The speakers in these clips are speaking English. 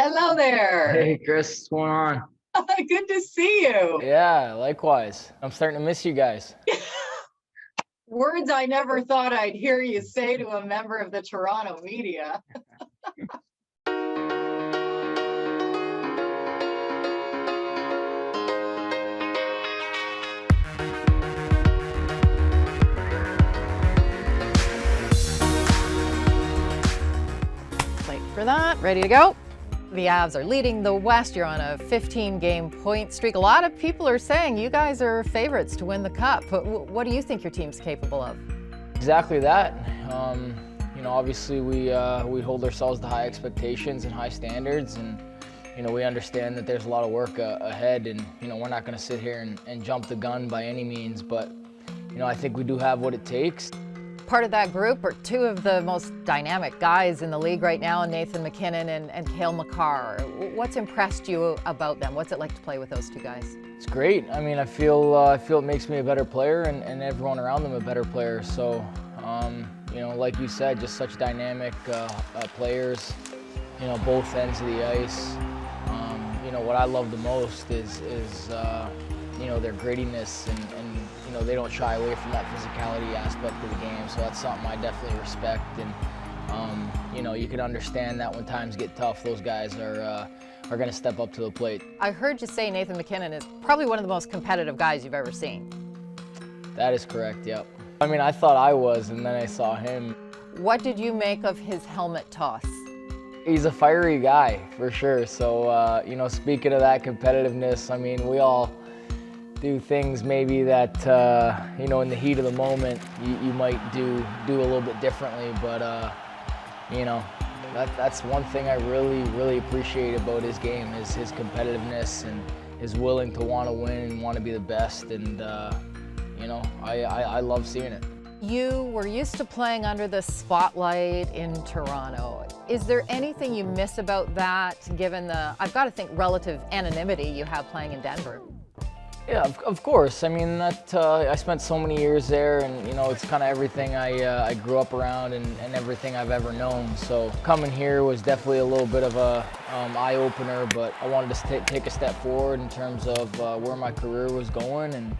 Hello there. Hey, Chris, what's going on? Good to see you. Yeah, likewise. I'm starting to miss you guys. Words I never thought I'd hear you say to a member of the Toronto media. Wait for that. Ready to go. The Avs are leading the West. You're on a 15-game point streak. A lot of people are saying you guys are favorites to win the Cup. But what do you think your team's capable of? Exactly that. Obviously we hold ourselves to high expectations and high standards, and we understand that there's a lot of work ahead, and we're not going to sit here and jump the gun by any means. But I think we do have what it takes. Part of that group are two of the most dynamic guys in the league right now, Nazem MacKinnon and Cale Makar. What's impressed you about them? What's it like to play with those two guys? It's great. I mean, I feel it makes me a better player, and everyone around them a better player. So, like you said, just such dynamic players. Both ends of the ice. What I love the most is their grittiness, and they don't shy away from that physicality aspect of the game. So that's something I definitely respect. And you can understand that when times get tough, those guys are going to step up to the plate. I heard you say Nazem MacKinnon is probably one of the most competitive guys you've ever seen. That is correct, yep. I mean, I thought I was, and then I saw him. What did you make of his helmet toss? He's a fiery guy, for sure. So, speaking of that competitiveness, I mean, we all do things maybe that, in the heat of the moment, you might do a little bit differently. But, that's one thing I really, really appreciate about his game, is his competitiveness and his willing to want to win and want to be the best. And, I love seeing it. You were used to playing under the spotlight in Toronto. Is there anything you miss about that, given the, I've got to think, relative anonymity you have playing in Denver? Yeah, of course. I mean, I spent so many years there, and it's kind of everything I grew up around, and everything I've ever known. So coming here was definitely a little bit of a eye-opener, but I wanted to take a step forward in terms of where my career was going, and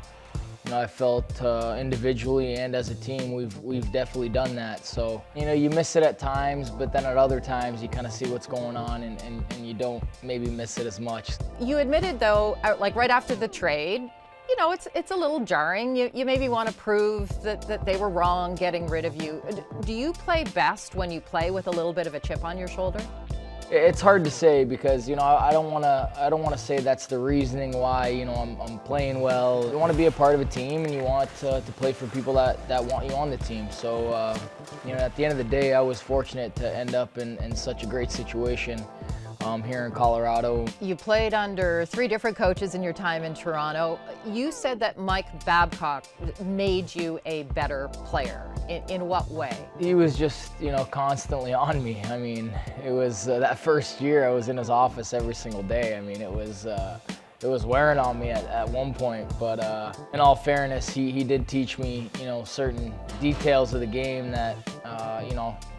I felt individually and as a team we've definitely done that. So you miss it at times, but then at other times you kind of see what's going on, and you don't maybe miss it as much. You admitted, though, like right after the trade, it's a little jarring. You maybe want to prove that they were wrong getting rid of you. Do you play best when you play with a little bit of a chip on your shoulder? It's hard to say, because I don't want to say that's the reasoning why I'm playing well. You want to be a part of a team, and you want to play for people that want you on the team. So at the end of the day, I was fortunate to end up in such a great situation here in Colorado. You played under 3 different coaches in your time in Toronto. You said that Mike Babcock made you a better player. In what way? He was just, constantly on me. I mean, it was that first year I was in his office every single day. I mean, it was wearing on me at one point. But in all fairness, he did teach me, certain details of the game that,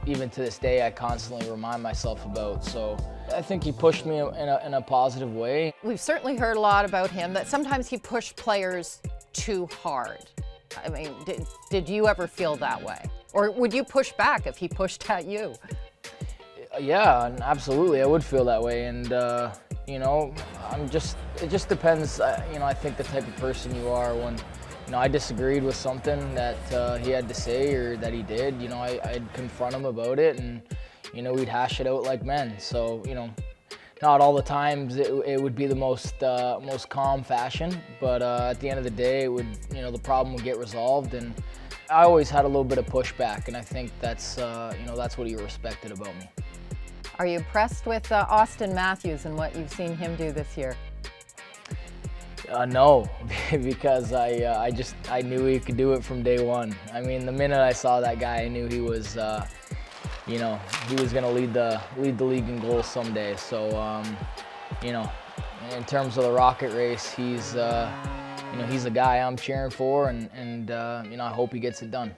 even to this day, I constantly remind myself about. So I think he pushed me in a positive way. We've certainly heard a lot about him, that sometimes he pushed players too hard. I mean, did you ever feel that way? Or would you push back if he pushed at you? Yeah, absolutely, I would feel that way. And, it just depends, I think the type of person you are. When, I disagreed with something that he had to say or that he did, I'd confront him about it, and, we'd hash it out like men. So, not all the times it would be the most calm fashion, but at the end of the day, it would, the problem would get resolved. And I always had a little bit of pushback, and I think that's what he respected about me. Are you impressed with Austin Matthews and what you've seen him do this year? No, because I knew he could do it from day one. I mean, the minute I saw that guy, I knew he was he was going to lead the league in goals someday. So, in terms of the Rocket race, he's a guy I'm cheering for, and I hope he gets it done.